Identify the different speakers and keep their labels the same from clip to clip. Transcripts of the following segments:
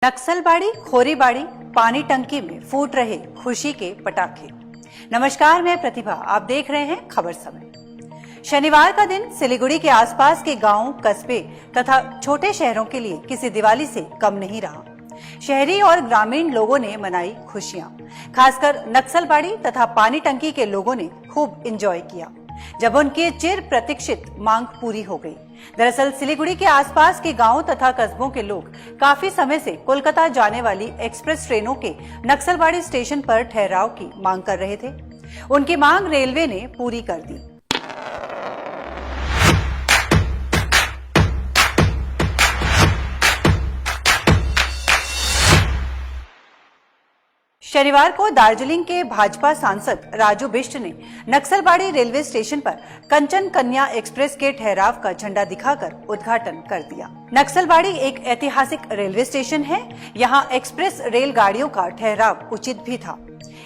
Speaker 1: नक्सलबाड़ी खोरीबाड़ी पानी टंकी में फूट रहे खुशी के पटाखे। नमस्कार, मैं प्रतिभा, आप देख रहे हैं खबर समय। शनिवार का दिन सिलीगुड़ी के आसपास के गांव, कस्बे तथा छोटे शहरों के लिए किसी दिवाली से कम नहीं रहा। शहरी और ग्रामीण लोगों ने मनाई खुशियां। खासकर नक्सलबाड़ी तथा पानी टंकी के लोगों ने खूब एंजॉय किया जब उनकी चिर प्रतीक्षित मांग पूरी हो गई। दरअसल सिलीगुड़ी के आसपास के गांवों तथा कस्बों के लोग काफी समय से कोलकाता जाने वाली एक्सप्रेस ट्रेनों के नक्सलबाड़ी स्टेशन पर ठहराव की मांग कर रहे थे। उनकी मांग रेलवे ने पूरी कर दी। शनिवार को दार्जिलिंग के भाजपा सांसद राजू बिष्ट ने नक्सलबाड़ी रेलवे स्टेशन पर कंचन कन्या एक्सप्रेस के ठहराव का झंडा दिखाकर उद्घाटन कर दिया। नक्सलबाड़ी एक ऐतिहासिक रेलवे स्टेशन है। यहाँ एक्सप्रेस रेलगाड़ियों का ठहराव उचित भी था।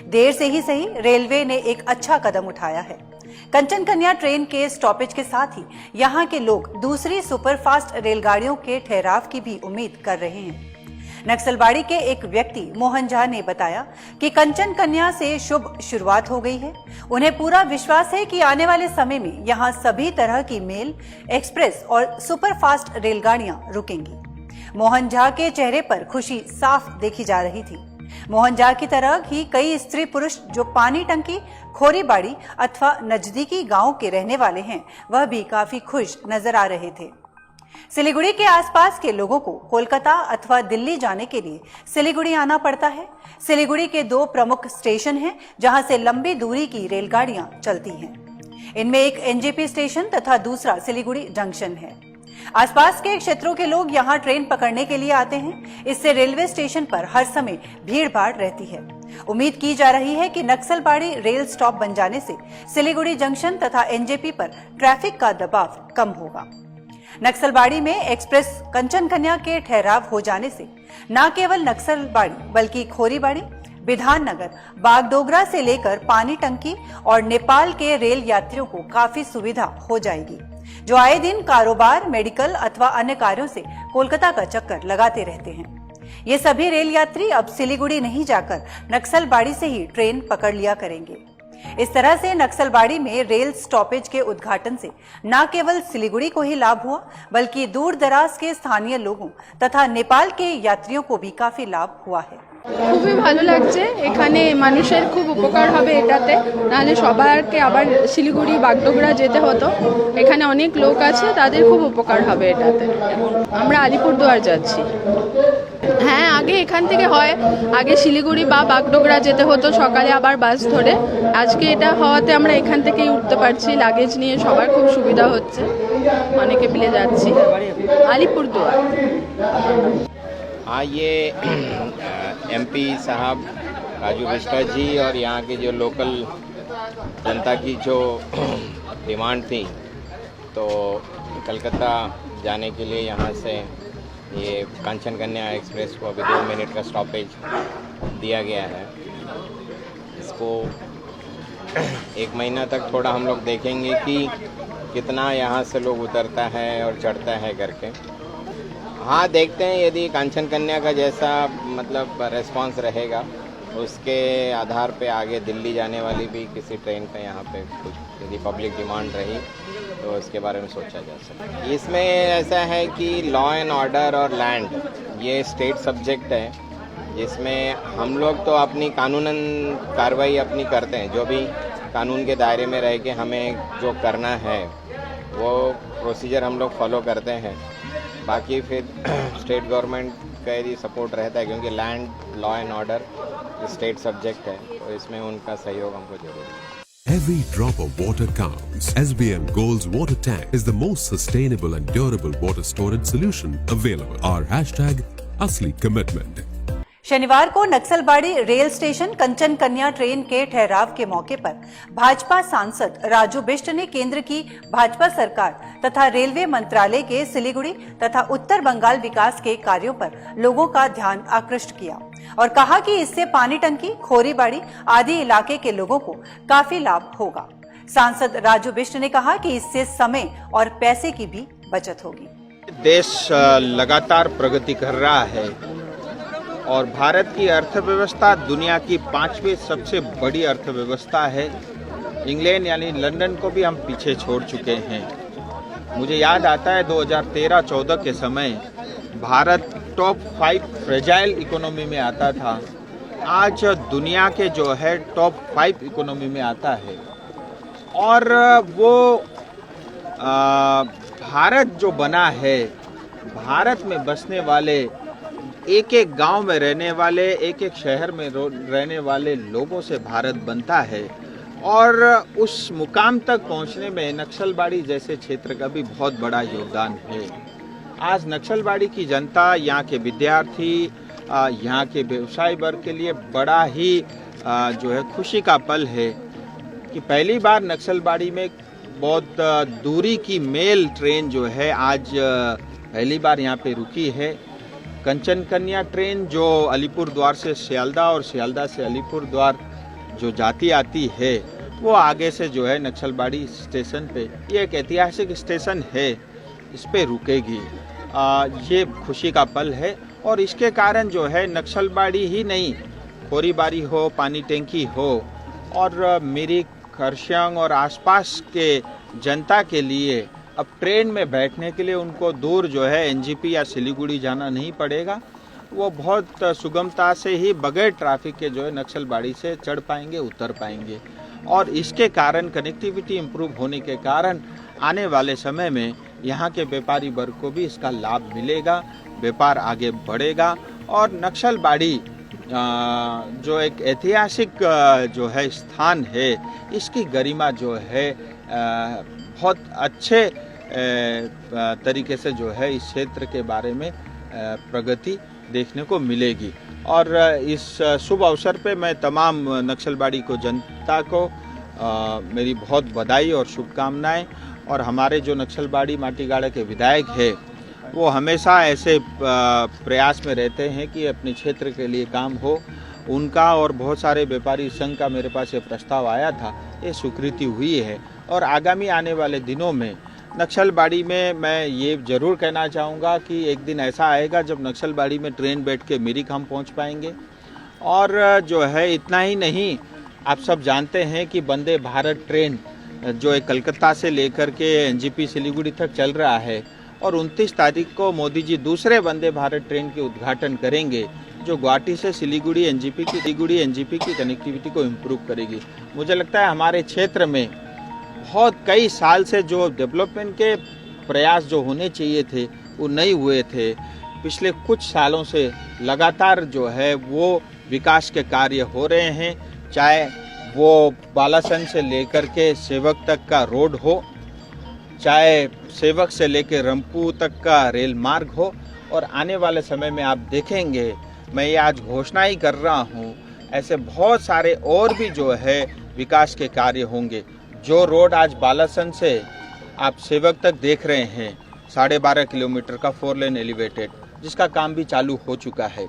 Speaker 1: देर से ही सही, रेलवे ने एक अच्छा कदम उठाया है। कंचन कन्या ट्रेन के स्टॉपेज के साथ ही यहाँ के लोग दूसरी सुपरफास्ट रेलगाड़ियों के ठहराव की भी उम्मीद कर रहे हैं। नक्सलबाड़ी के एक व्यक्ति मोहन झा ने बताया कि कंचन कन्या से शुभ शुरुआत हो गई है। उन्हें पूरा विश्वास है कि आने वाले समय में यहाँ सभी तरह की मेल, एक्सप्रेस और सुपरफास्ट रेलगाड़ियां रुकेंगी। मोहन झा के चेहरे पर खुशी साफ देखी जा रही थी। मोहन झा की तरह ही कई स्त्री पुरुष जो पानी टंकी, खोरीबाड़ी अथवा नजदीकी गांव के रहने वाले हैं, वह भी काफी खुश नजर आ रहे थे। सिलीगुड़ी के आसपास के लोगों को कोलकाता अथवा दिल्ली जाने के लिए सिलीगुड़ी आना पड़ता है। सिलीगुड़ी के दो प्रमुख स्टेशन हैं जहां से लंबी दूरी की रेलगाड़ियां चलती हैं। इनमें एक एनजेपी स्टेशन तथा दूसरा सिलीगुड़ी जंक्शन है। आसपास के क्षेत्रों के लोग यहां ट्रेन पकड़ने के लिए आते हैं। इससे रेलवे स्टेशन पर हर समय भीड़ भाड़ रहती है। उम्मीद की जा रही है कि नक्सलबाड़ी रेल स्टॉप बन जाने से सिलीगुड़ी जंक्शन तथा एनजेपी पर ट्रैफिक का दबाव कम होगा। नक्सलबाड़ी में एक्सप्रेस कंचन कन्या के ठहराव हो जाने से न केवल नक्सलबाड़ी बल्कि खोरीबाड़ी, बिधाननगर, बागडोगरा से लेकर पानी टंकी और नेपाल के रेल यात्रियों को काफी सुविधा हो जाएगी, जो आए दिन कारोबार, मेडिकल अथवा अन्य कार्यों से कोलकाता का चक्कर लगाते रहते हैं। ये सभी रेल यात्री अब सिलीगुड़ी नहीं जाकर नक्सलबाड़ी से ही ट्रेन पकड़ लिया करेंगे। इस तरह से नक्सलबाड़ी में रेल स्टॉपेज के उद्घाटन से न केवल सिलीगुड़ी को ही लाभ हुआ, बल्कि दूर दराज के स्थानीय लोगों तथा नेपाल के यात्रियों को भी काफी लाभ हुआ है।
Speaker 2: খুবই ভালো লাগছে। এখানে মানুষের খুব উপকার হবে এটাতে, নাহলে সবারকে আবার শিলিগুড়ি বাগডোগরা যেতে হতো। এখানে অনেক লোক আছে, তাদের খুব উপকার হবে এটাতে। আমরা আলিপুরদুয়ার যাচ্ছি। হ্যাঁ, আগে এখান থেকে হয়, আগে শিলিগুড়ি বা বাগডোগরা যেতে হতো সকালে, আবার বাস ধরে। আজকে এটা হওয়াতে আমরা এখান থেকেই উঠতে পারছি, লাগেজ নিয়ে সবার খুব সুবিধা হচ্ছে। অনেকে মিলে যাচ্ছি। আলিপুরদুয়ার।
Speaker 3: हाँ, ये एमपी साहब राजू बिष्ट जी और यहाँ के जो लोकल जनता की जो डिमांड थी, तो कलकत्ता जाने के लिए यहाँ से ये कंचन कन्या एक्सप्रेस को अभी 2 मिनट का स्टॉपेज दिया गया है। इसको 1 महीना तक थोड़ा हम लोग देखेंगे कि कितना यहाँ से लोग उतरता है और चढ़ता है करके। हाँ, देखते हैं यदि कंचन कन्या का जैसा मतलब रेस्पॉन्स रहेगा, उसके आधार पे आगे दिल्ली जाने वाली भी किसी ट्रेन का यहाँ पे कुछ यदि पब्लिक डिमांड रही तो उसके बारे में सोचा जा सकता है। इसमें ऐसा है कि लॉ एंड ऑर्डर और लैंड ये स्टेट सब्जेक्ट है, जिसमें हम लोग तो अपनी कानूनन कार्रवाई अपनी करते हैं। जो भी कानून के दायरे में रह के हमें जो करना है वो प्रोसीजर हम लोग फॉलो करते हैं। बाकी फिर स्टेट गवर्नमेंट का यदि सपोर्ट रहता है, क्योंकि land, law and order state subject है, तो इसमें उनका सहयोग हमको जरूरी है।
Speaker 4: Every drop of water counts. SBM Gold's water tank is the most sustainable and durable water storage solution available. Our hashtag Asli Commitment.
Speaker 1: शनिवार को Naxalbari rail station Kanchan Kanya train के ठहराव के मौके पर भाजपा सांसद राजू बिष्ट ने केंद्र की भाजपा सरकार तथा रेलवे मंत्रालय के सिलीगुड़ी तथा उत्तर बंगाल विकास के कार्यों पर लोगों का ध्यान आकृष्ट किया और कहा कि इससे पानी टंकी, खोरीबाड़ी आदि इलाके के लोगों को काफी लाभ होगा। सांसद राजू बिष्ट ने कहा कि इससे समय और पैसे की भी बचत होगी।
Speaker 5: देश लगातार प्रगति कर रहा है
Speaker 3: और भारत की अर्थव्यवस्था दुनिया की 5वीं सबसे बड़ी अर्थव्यवस्था है। इंग्लैंड यानी लंदन को भी हम पीछे छोड़ चुके हैं। मुझे याद आता है 2013-14 के समय भारत टॉप 5 फ्रेजाइल इकोनॉमी में आता था। आज दुनिया के जो है टॉप 5 इकोनॉमी में आता है। और वो भारत जो बना है, भारत में बसने वाले, एक एक गांव में रहने वाले, एक एक शहर में रहने वाले लोगों से भारत बनता है। और उस मुकाम तक पहुंचने में नक्सलबाड़ी जैसे क्षेत्र का भी बहुत बड़ा योगदान है। आज नक्सलबाड़ी की जनता, यहाँ के विद्यार्थी, यहाँ के व्यवसाय वर्ग के लिए बड़ा ही जो है खुशी का पल है कि पहली बार नक्सलबाड़ी में बहुत दूरी की मेल ट्रेन जो है आज पहली बार यहाँ पे रुकी है। कंचन कन्या ट्रेन जो अलीपुर द्वार से सियालदा और सियालदा से अलीपुर द्वार जो जाती आती है, वो आगे से जो है नक्सलबाड़ी स्टेशन पे, ये एक ऐतिहासिक स्टेशन है, इस पे रुकेगी। ये खुशी का पल है। और इसके कारण जो है नक्सलबाड़ी ही नहीं, खोरीबारी हो, पानी टैंकी हो, और मेरी खरसियांग और आसपास के जनता के लिए अब ट्रेन में बैठने के लिए उनको दूर जो है एनजीपी या सिलीगुड़ी जाना नहीं पड़ेगा। वो बहुत सुगमता से ही बगैर ट्रैफिक के जो है नक्सलबाड़ी से चढ़ पाएंगे, उतर पाएंगे। और इसके कारण कनेक्टिविटी इम्प्रूव होने के कारण आने वाले समय में यहाँ के व्यापारी वर्ग को भी इसका लाभ मिलेगा, व्यापार आगे बढ़ेगा। और नक्सलबाड़ी जो एक ऐतिहासिक जो है स्थान है, इसकी गरिमा जो है बहुत अच्छे तरीके से जो है इस क्षेत्र के बारे में प्रगति देखने को मिलेगी। और इस शुभ अवसर पे मैं तमाम नक्सलबाड़ी को जनता को मेरी बहुत बधाई और शुभकामनाएं। और हमारे जो नक्सलबाड़ी माटीगाड़ा के विधायक है, वो हमेशा ऐसे प्रयास में रहते हैं कि अपने क्षेत्र के लिए काम हो। उनका और बहुत सारे व्यापारी संघ का मेरे पास ये प्रस्ताव आया था, ये स्वीकृति हुई है। और आगामी आने वाले दिनों में नक्सलबाड़ी में मैं ये ज़रूर कहना चाहूँगा कि एक दिन ऐसा आएगा जब नक्सलबाड़ी में ट्रेन बैठ के मिरिक हम पहुँच पाएंगे। और जो है इतना ही नहीं, आप सब जानते हैं कि वंदे भारत ट्रेन जो है कलकत्ता से लेकर के एनजीपी सिलीगुड़ी तक चल रहा है। और 29 तारीख को मोदी जी दूसरे वंदे भारत ट्रेन के उद्घाटन करेंगे, जो गुवाहाटी से सिलीगुड़ी एनजीपी की कनेक्टिविटी को इम्प्रूव करेगी। मुझे लगता है हमारे क्षेत्र में बहुत कई साल से जो डेवलपमेंट के प्रयास जो होने चाहिए थे वो नहीं हुए थे। पिछले कुछ सालों से लगातार जो है वो विकास के कार्य हो रहे हैं, चाहे वो बालासन से लेकर के सेवक तक का रोड हो, चाहे सेवक से लेकर रंपू तक का रेल मार्ग हो। और आने वाले समय में आप देखेंगे, मैं ये आज घोषणा ही कर रहा हूँ, ऐसे बहुत सारे और भी जो है विकास के कार्य होंगे। जो रोड आज बालासन से आप सेवक तक देख रहे हैं, 12.5 किलोमीटर का 4 लेन एलिवेटेड, जिसका काम भी चालू हो चुका है।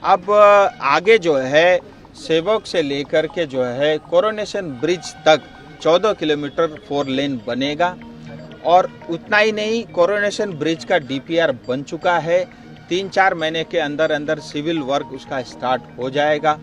Speaker 3: अब आगे जो है सेवक से लेकर के जो है कोरोनेशन ब्रिज तक 14 किलोमीटर 4 लेन बनेगा। और उतना ही नहीं, कोरोनेशन ब्रिज का डीपीआर बन चुका है। 3-4 महीने के अंदर अंदर सिविल वर्क उसका स्टार्ट हो जाएगा।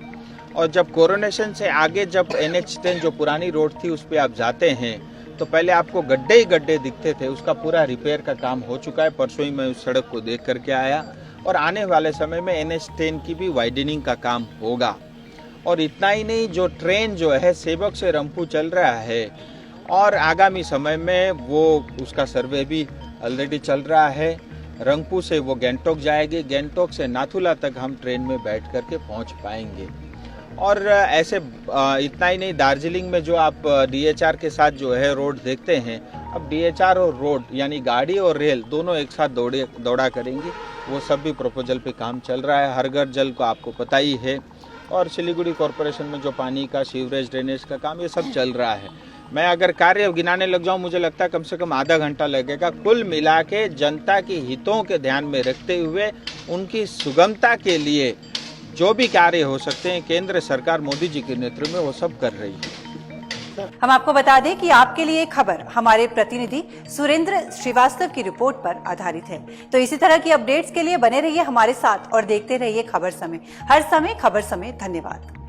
Speaker 3: और जब कोरोनेशन से आगे जब NH10 जो पुरानी रोड थी उस पर आप जाते हैं तो पहले आपको गड्ढे ही गड्ढे दिखते थे, उसका पूरा रिपेयर का काम हो चुका है। परसों ही मैं उस सड़क को देख करके आया। और आने वाले समय में NH10 की भी वाइडनिंग का काम होगा। और इतना ही नहीं, जो ट्रेन जो है सेवक से रंपू चल रहा है और आगामी समय में वो उसका सर्वे भी ऑलरेडी चल रहा है। रंगपू से वो गैंगटोक जाएगी, गैंगटोक से नाथुला तक हम ट्रेन में बैठ करके पहुंच पाएंगे। और ऐसे इतना ही नहीं, दार्जिलिंग में जो आप DHR के साथ जो है रोड देखते हैं, अब DHR और रोड यानी गाड़ी और रेल दोनों एक साथ दौड़ा करेंगी। वो सब भी प्रपोजल पे काम चल रहा है। हर घर जल को आपको पता ही है। और सिलीगुड़ी कॉरपोरेशन में जो पानी का, सीवरेज, ड्रेनेज का काम, ये सब चल रहा है। मैं अगर कार्य गिनाने लग जाऊं, मुझे लगता है कम से कम आधा घंटा लगेगा। कुल मिला के जनता के हितों के ध्यान में रखते हुए उनकी सुगमता के लिए जो भी कार्य हो सकते हैं, केंद्र सरकार मोदी जी के नेतृत्व में वो सब कर रही है।
Speaker 1: हम आपको बता दें कि आपके लिए खबर हमारे प्रतिनिधि सुरेंद्र श्रीवास्तव की रिपोर्ट पर आधारित है। तो इसी तरह की अपडेट्स के लिए बने रहिए हमारे साथ और देखते रहिए खबर समय। हर समय खबर समय। धन्यवाद।